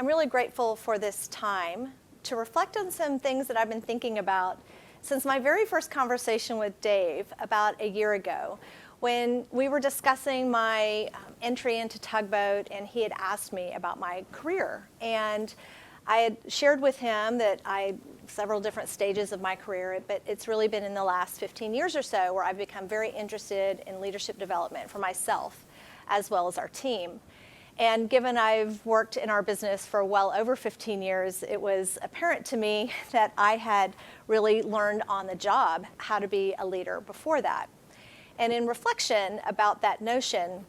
I'm really grateful for this time to reflect on some things that I've been thinking about since my very first conversation with Dave about a year ago, when we were discussing my entry into Tugboat, and he had asked me about my career. And I had shared with him that several different stages of my career, but it's really been in the last 15 years or so where I've become very interested in leadership development for myself as well as our team. And given I've worked in our business for well over 15 years, it was apparent to me that I had really learned on the job how to be a leader before that. And in reflection about that notion,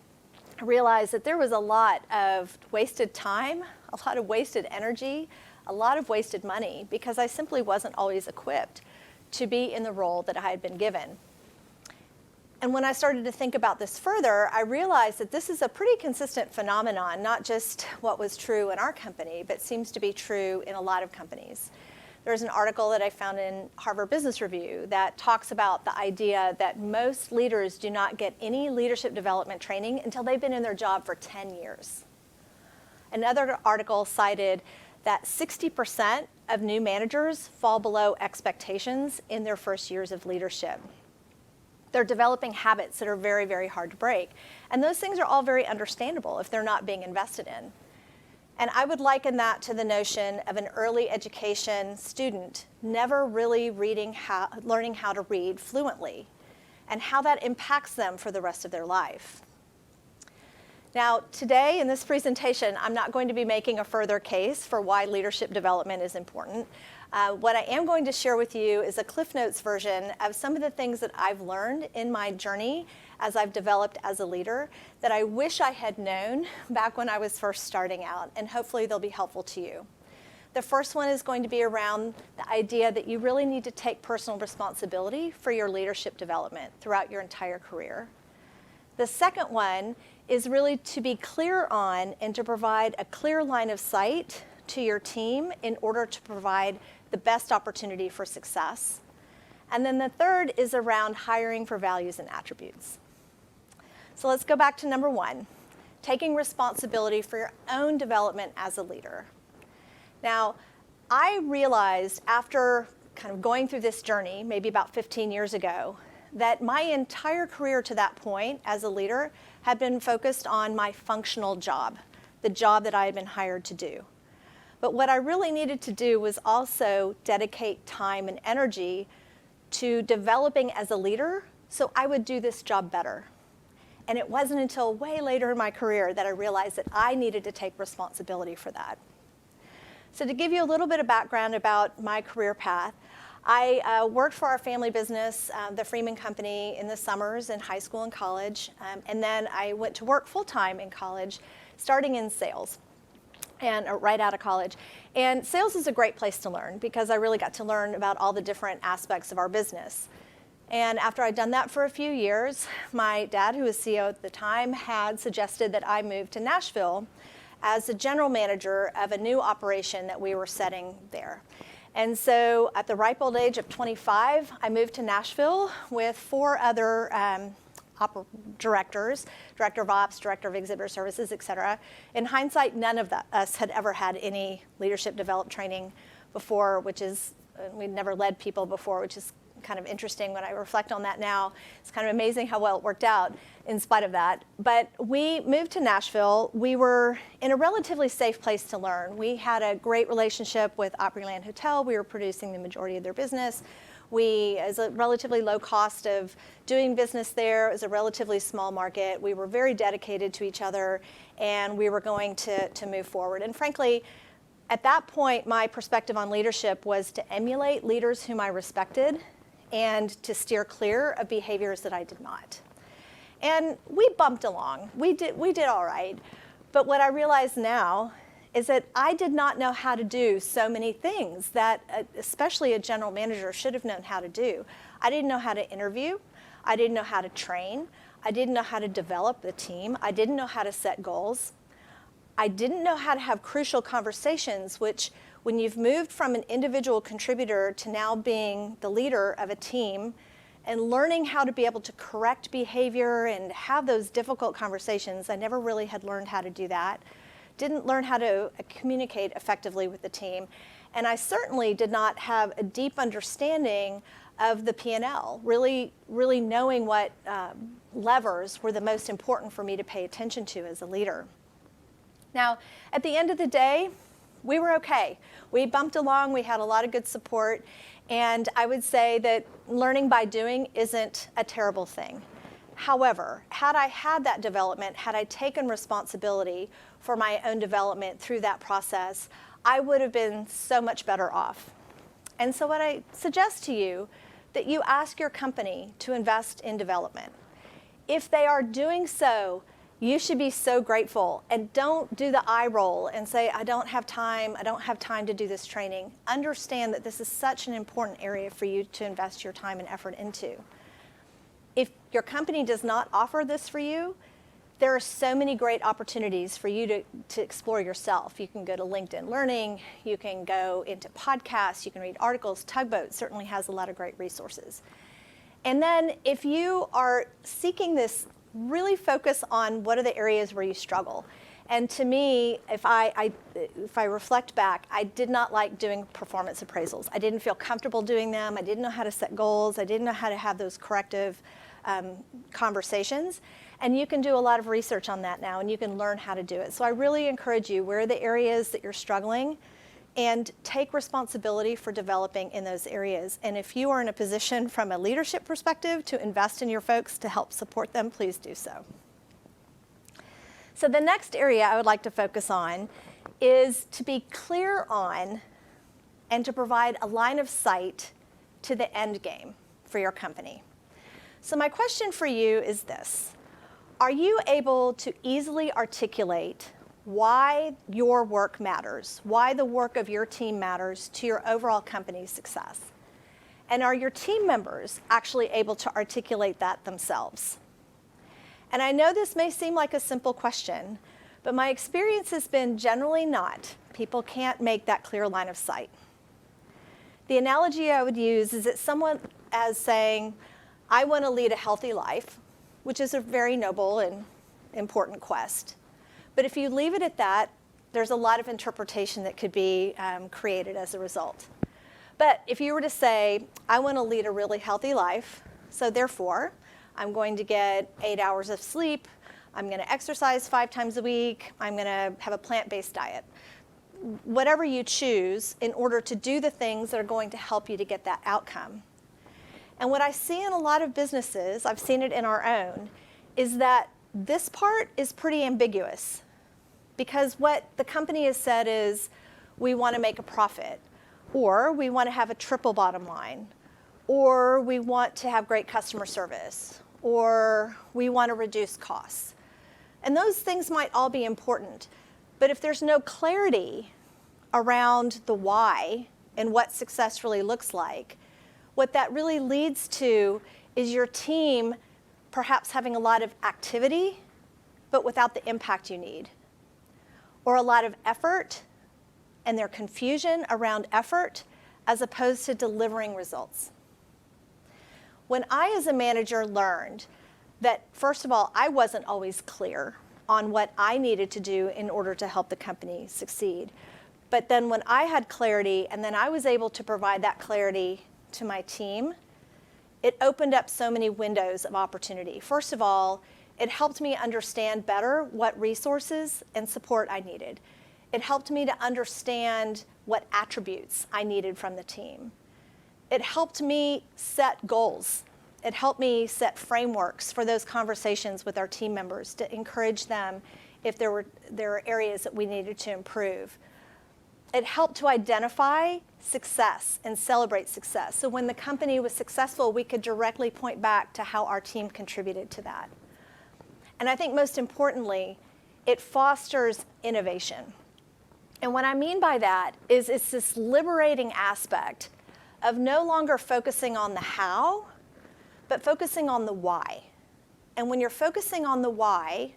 I realized that there was a lot of wasted time, a lot of wasted energy, a lot of wasted money, because I simply wasn't always equipped to be in the role that I had been given. And when I started to think about this further, I realized that this is a pretty consistent phenomenon, not just what was true in our company, but seems to be true in a lot of companies. There's an article that I found in Harvard Business Review that talks about the idea that most leaders do not get any leadership development training until they've been in their job for 10 years. Another article cited that 60% of new managers fall below expectations in their first years of leadership. They're developing habits that are very, very hard to break. And those things are all very understandable if they're not being invested in. And I would liken that to the notion of an early education student never really learning how to read fluently, and how that impacts them for the rest of their life. Now, today in this presentation, I'm not going to be making a further case for why leadership development is important. What I am going to share with you is a Cliff Notes version of some of the things that I've learned in my journey as I've developed as a leader that I wish I had known back when I was first starting out, and hopefully they'll be helpful to you. The first one is going to be around the idea that you really need to take personal responsibility for your leadership development throughout your entire career. The second one is really to be clear on and to provide a clear line of sight to your team in order to provide the best opportunity for success. And then the third is around hiring for values and attributes. So let's go back to number one, taking responsibility for your own development as a leader. Now, I realized after kind of going through this journey, maybe about 15 years ago, that my entire career to that point as a leader had been focused on my functional job, the job that I had been hired to do. But what I really needed to do was also dedicate time and energy to developing as a leader so I would do this job better. And it wasn't until way later in my career that I realized that I needed to take responsibility for that. So to give you a little bit of background about my career path, I worked for our family business, the Freeman Company, in the summers in high school and college. And then I went to work full-time in college, starting in sales. And right out of college. And sales is a great place to learn because I really got to learn about all the different aspects of our business. And after I'd done that for a few years, my dad, who was CEO at the time, had suggested that I move to Nashville as the general manager of a new operation that we were setting there. And so at the ripe old age of 25, I moved to Nashville with 4 other directors, director of ops, director of exhibitor services, et cetera. In hindsight, none of us had ever had any leadership development training before, we'd never led people before, which is kind of interesting when I reflect on that now. It's kind of amazing how well it worked out in spite of that. But we moved to Nashville. We were in a relatively safe place to learn. We had a great relationship with Opryland Hotel. We were producing the majority of their business. As a relatively low cost of doing business there, as a relatively small market, we were very dedicated to each other, and we were going to move forward. And frankly, at that point, my perspective on leadership was to emulate leaders whom I respected and to steer clear of behaviors that I did not. And we bumped along. We did all right. But what I realize now is that I did not know how to do so many things that especially a general manager should have known how to do. I didn't know how to interview. I didn't know how to train. I didn't know how to develop the team. I didn't know how to set goals. I didn't know how to have crucial conversations, which when you've moved from an individual contributor to now being the leader of a team and learning how to be able to correct behavior and have those difficult conversations, I never really had learned how to do that. didn't learn how to communicate effectively with the team, and I certainly did not have a deep understanding of the P&L, really knowing what levers were the most important for me to pay attention to as a leader. Now, at the end of the day, we were okay. We bumped along, we had a lot of good support, and I would say that learning by doing isn't a terrible thing. However, had I had that development, had I taken responsibility for my own development through that process, I would have been so much better off. And so what I suggest to you, that you ask your company to invest in development. If they are doing so, you should be so grateful, and don't do the eye roll and say, I don't have time to do this training. Understand that this is such an important area for you to invest your time and effort into. If your company does not offer this for you, there are so many great opportunities for you to explore yourself. You can go to LinkedIn Learning, you can go into podcasts, you can read articles. Tugboat certainly has a lot of great resources. And then if you are seeking this, really focus on what are the areas where you struggle. And to me, if I reflect back, I did not like doing performance appraisals. I didn't feel comfortable doing them. I didn't know how to set goals. I didn't know how to have those corrective conversations. And you can do a lot of research on that now, and you can learn how to do it. So I really encourage you, where are the areas that you're struggling, and take responsibility for developing in those areas. And if you are in a position from a leadership perspective to invest in your folks to help support them, please do so. So the next area I would like to focus on is to be clear on and to provide a line of sight to the end game for your company. So my question for you is this: are you able to easily articulate why your work matters, why the work of your team matters to your overall company's success? And are your team members actually able to articulate that themselves? And I know this may seem like a simple question, but my experience has been generally not. People can't make that clear line of sight. The analogy I would use is that someone as saying, I want to lead a healthy life, which is a very noble and important quest. But if you leave it at that, there's a lot of interpretation that could be created as a result. But if you were to say, I want to lead a really healthy life, so therefore, I'm going to get 8 hours of sleep, I'm going to exercise 5 times a week, I'm going to have a plant-based diet. Whatever you choose in order to do the things that are going to help you to get that outcome. And what I see in a lot of businesses, I've seen it in our own, is that this part is pretty ambiguous. Because what the company has said is, we want to make a profit, or we want to have a triple bottom line, or we want to have great customer service, or we want to reduce costs. And those things might all be important, but if there's no clarity around the why and what success really looks like, what that really leads to is your team perhaps having a lot of activity, but without the impact you need. Or a lot of effort and their confusion around effort as opposed to delivering results. When I, as a manager, learned that, first of all, I wasn't always clear on what I needed to do in order to help the company succeed. But then when I had clarity, and then I was able to provide that clarity to my team, it opened up so many windows of opportunity. First of all, it helped me understand better what resources and support I needed. It helped me to understand what attributes I needed from the team. It helped me set goals. It helped me set frameworks for those conversations with our team members to encourage them if there were areas that we needed to improve. It helped to identify success and celebrate success. So when the company was successful, we could directly point back to how our team contributed to that. And I think most importantly, it fosters innovation. And what I mean by that is it's this liberating aspect of no longer focusing on the how, but focusing on the why. And when you're focusing on the why,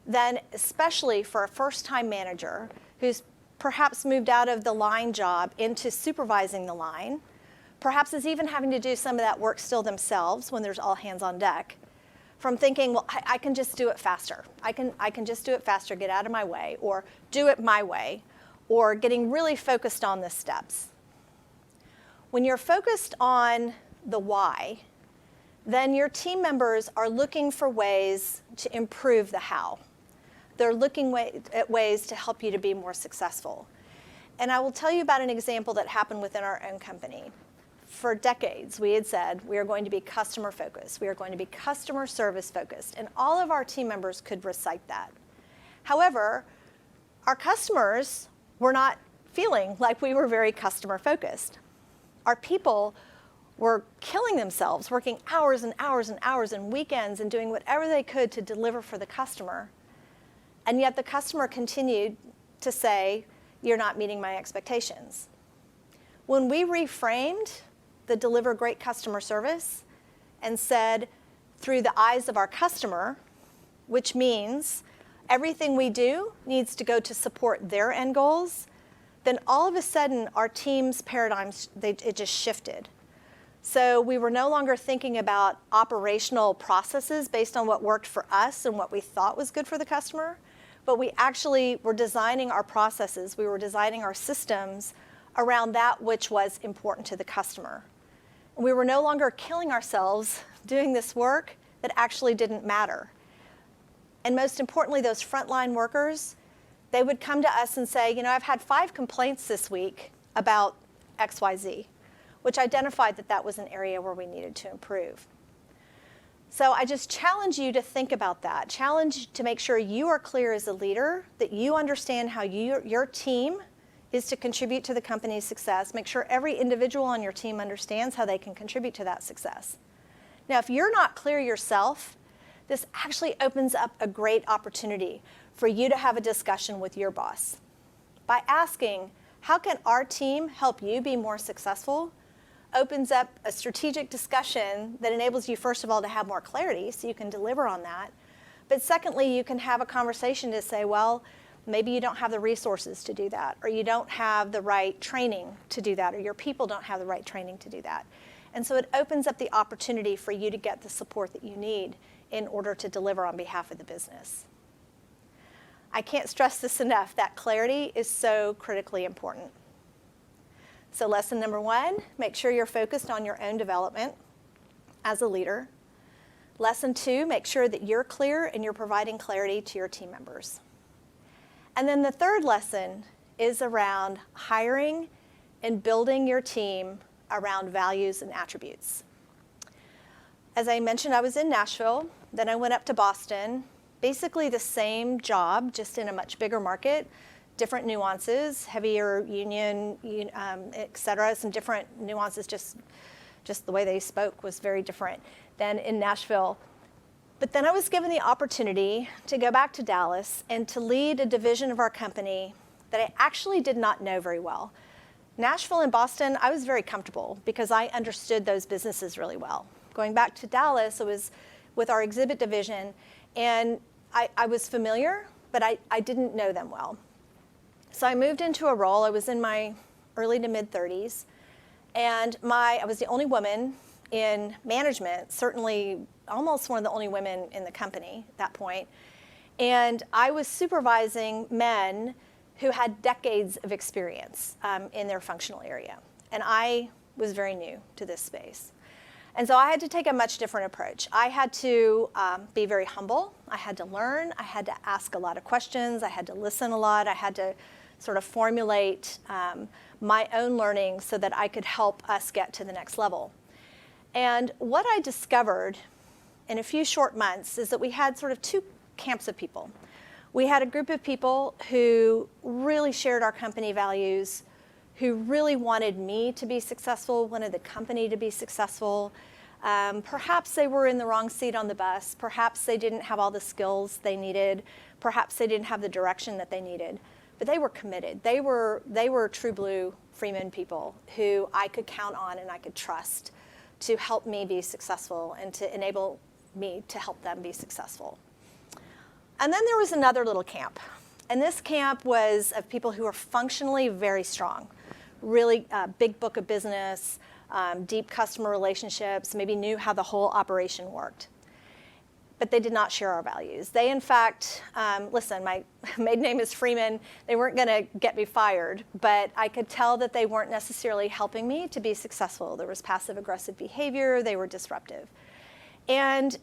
then especially for a first-time manager who's perhaps moved out of the line job into supervising the line, perhaps is even having to do some of that work still themselves when there's all hands on deck. from thinking, well, I can just do it faster. I can just do it faster, get out of my way, or do it my way, or getting really focused on the steps. When you're focused on the why, then your team members are looking for ways to improve the how. They're looking at ways to help you to be more successful. And I will tell you about an example that happened within our own company. For decades, we had said we are going to be customer focused. We are going to be customer service focused. And all of our team members could recite that. However, our customers were not feeling like we were very customer focused. Our people were killing themselves, working hours and hours and hours and weekends and doing whatever they could to deliver for the customer. And yet the customer continued to say, you're not meeting my expectations. When we reframed the deliver great customer service and said, through the eyes of our customer, which means everything we do needs to go to support their end goals, then all of a sudden our team's paradigms, it just shifted. So we were no longer thinking about operational processes based on what worked for us and what we thought was good for the customer, but we actually were designing our processes, we were designing our systems around that which was important to the customer. And we were no longer killing ourselves doing this work that actually didn't matter. And most importantly, those frontline workers, they would come to us and say, I've had 5 complaints this week about XYZ, which identified that that was an area where we needed to improve. So I just challenge you to think about that. Challenge to make sure you are clear as a leader, that you understand how your team is to contribute to the company's success. Make sure every individual on your team understands how they can contribute to that success. Now, if you're not clear yourself, this actually opens up a great opportunity for you to have a discussion with your boss. By asking, how can our team help you be more successful, opens up a strategic discussion that enables you, first of all, to have more clarity so you can deliver on that. But secondly, you can have a conversation to say, well, maybe you don't have the resources to do that, or you don't have the right training to do that, or your people don't have the right training to do that. And so it opens up the opportunity for you to get the support that you need in order to deliver on behalf of the business. I can't stress this enough, that clarity is so critically important. So lesson number 1, make sure you're focused on your own development as a leader. Lesson 2, make sure that you're clear and you're providing clarity to your team members. And then the third lesson is around hiring and building your team around values and attributes. As I mentioned, I was in Nashville, then I went up to Boston, basically the same job, just in a much bigger market, different nuances, heavier union, et cetera, some different nuances, just the way they spoke was very different than in Nashville. But then I was given the opportunity to go back to Dallas and to lead a division of our company that I actually did not know very well. Nashville and Boston, I was very comfortable because I understood those businesses really well. Going back to Dallas, it was with our exhibit division, and I was familiar, but I didn't know them well. So I moved into a role. I was in my early to mid-30s, and I was the only woman in management, certainly almost one of the only women in the company at that point. And I was supervising men who had decades of experience in their functional area. And I was very new to this space. And so I had to take a much different approach. I had to be very humble. I had to learn. I had to ask a lot of questions. I had to listen a lot. I had to sort of formulate my own learning so that I could help us get to the next level. And what I discovered in a few short months is that we had sort of 2 camps of people. We had a group of people who really shared our company values, who really wanted me to be successful, wanted the company to be successful. Perhaps they were in the wrong seat on the bus. Perhaps they didn't have all the skills they needed. Perhaps they didn't have the direction that they needed. But they were committed. They were true blue Freeman people who I could count on and I could trust to help me be successful and to enable me to help them be successful. And then there was another little camp. And this camp was of people who were functionally very strong, really big book of business, deep customer relationships, maybe knew how the whole operation worked. but they did not share our values. They, in fact, listen, my maiden name is Freeman. They weren't going to get me fired, but I could tell that they weren't necessarily helping me to be successful. There was passive-aggressive behavior. They were disruptive. And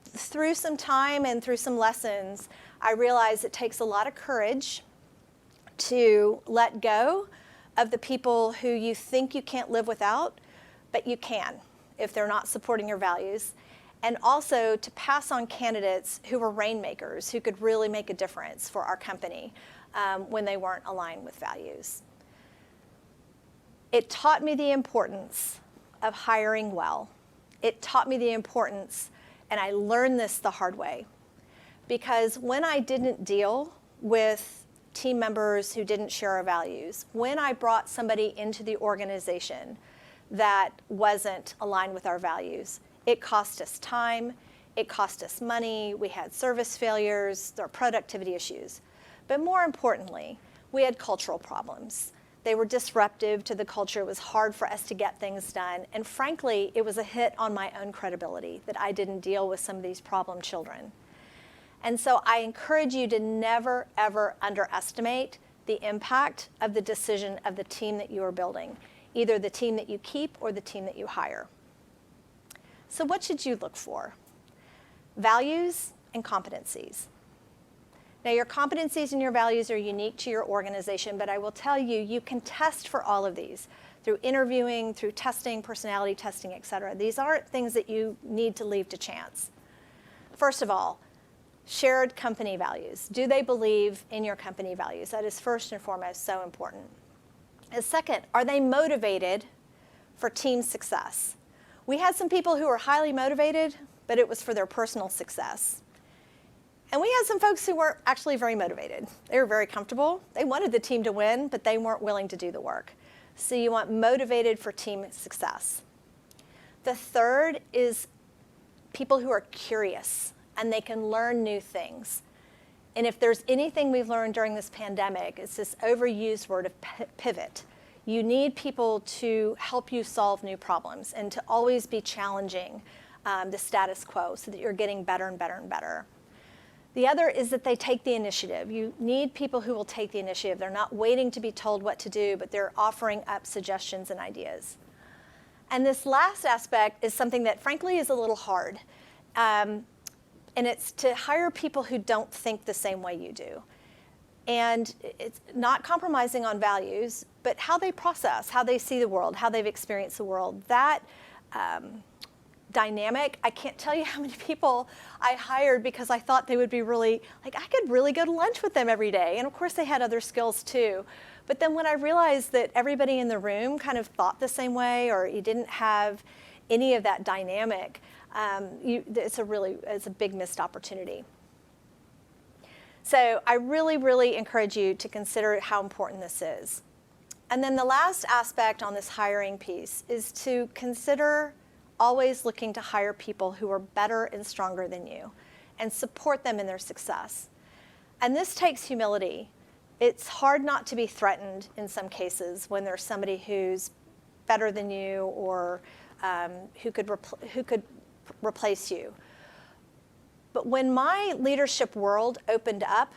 through some time and through some lessons, I realized it takes a lot of courage to let go of the people who you think you can't live without, but you can if they're not supporting your values. And also to pass on candidates who were rainmakers, who could really make a difference for our company when they weren't aligned with values. It taught me the importance of hiring well. It taught me the importance, and I learned this the hard way, because when I didn't deal with team members who didn't share our values, when I brought somebody into the organization that wasn't aligned with our values, it cost us time, it cost us money, we had service failures, there were productivity issues. But more importantly, we had cultural problems. They were disruptive to the culture. It was hard for us to get things done. And frankly, it was a hit on my own credibility that I didn't deal with some of these problem children. And so I encourage you to never, ever underestimate the impact of the decision of the team that you are building, either the team that you keep or the team that you hire. So what should you look for? Values and competencies. Now, your competencies and your values are unique to your organization, but I will tell you, you can test for all of these through interviewing, through testing, personality testing, et cetera. These aren't things that you need to leave to chance. First of all, shared company values. Do they believe in your company values? That is first and foremost so important. And second, are they motivated for team success? We had some people who were highly motivated, but it was for their personal success. And we had some folks who weren't actually very motivated. They were very comfortable. They wanted the team to win, but they weren't willing to do the work. So you want motivated for team success. The third is people who are curious and they can learn new things. And if there's anything we've learned during this pandemic, it's this overused word of pivot. You need people to help you solve new problems and to always be challenging the status quo so that you're getting better and better and better. The other is that they take the initiative. You need people who will take the initiative. They're not waiting to be told what to do, but they're offering up suggestions and ideas. And this last aspect is something that frankly is a little hard. And it's to hire people who don't think the same way you do. And it's not compromising on values, but how they process, how they see the world, how they've experienced the world. That dynamic, I can't tell you how many people I hired because I thought they would be really, like I could really go to lunch with them every day. And of course they had other skills too. But then when I realized that everybody in the room kind of thought the same way, or you didn't have any of that dynamic, it's a big missed opportunity. So I really, really encourage you to consider how important this is. And then the last aspect on this hiring piece is to consider always looking to hire people who are better and stronger than you and support them in their success. And this takes humility. It's hard not to be threatened in some cases when there's somebody who's better than you or who could replace you. But when my leadership world opened up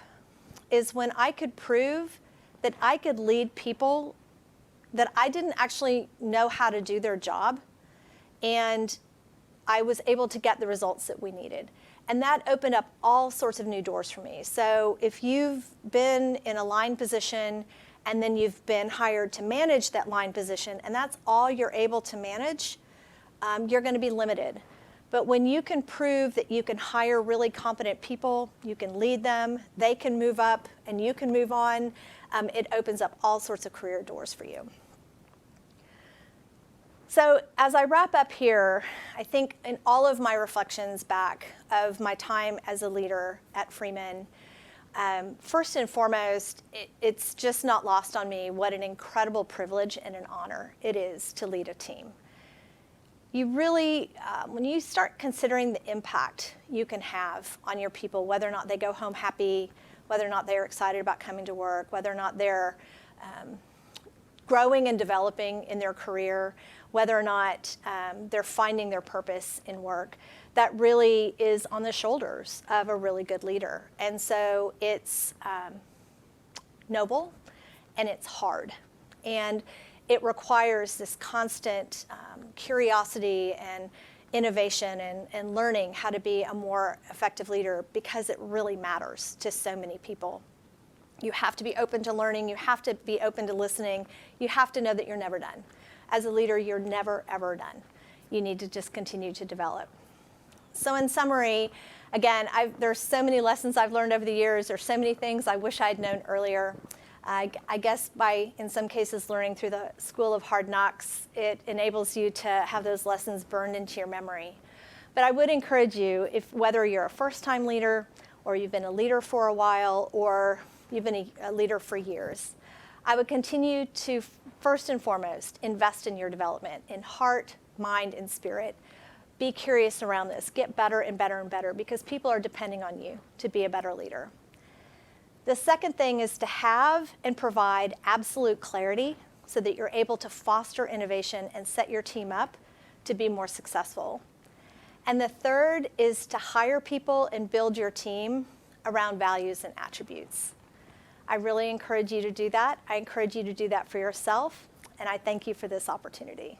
is when I could prove that I could lead people that I didn't actually know how to do their job, and I was able to get the results that we needed. And that opened up all sorts of new doors for me. So if you've been in a line position and then you've been hired to manage that line position, and that's all you're able to manage, you're going to be limited. But when you can prove that you can hire really competent people, you can lead them, they can move up, and you can move on, it opens up all sorts of career doors for you. So as I wrap up here, I think in all of my reflections back of my time as a leader at Freeman, first and foremost, it's just not lost on me what an incredible privilege and an honor it is to lead a team. You really, when you start considering the impact you can have on your people, whether or not they go home happy, whether or not they're excited about coming to work, whether or not they're growing and developing in their career, whether or not they're finding their purpose in work, that really is on the shoulders of a really good leader. And so it's noble and it's hard. And it requires this constant curiosity and innovation and learning how to be a more effective leader, because it really matters to so many people. You have to be open to learning. You have to be open to listening. You have to know that you're never done. As a leader, you're never, ever done. You need to just continue to develop. So in summary, again, there's so many lessons I've learned over the years. There's so many things I wish I'd known earlier. I guess in some cases, learning through the School of Hard Knocks, it enables you to have those lessons burned into your memory. But I would encourage you, whether you're a first-time leader, or you've been a leader for a while, or you've been a leader for years, I would continue to, first and foremost, invest in your development, in heart, mind, and spirit. Be curious around this. Get better and better and better, because people are depending on you to be a better leader. The second thing is to have and provide absolute clarity so that you're able to foster innovation and set your team up to be more successful. And the third is to hire people and build your team around values and attributes. I really encourage you to do that. I encourage you to do that for yourself, and I thank you for this opportunity.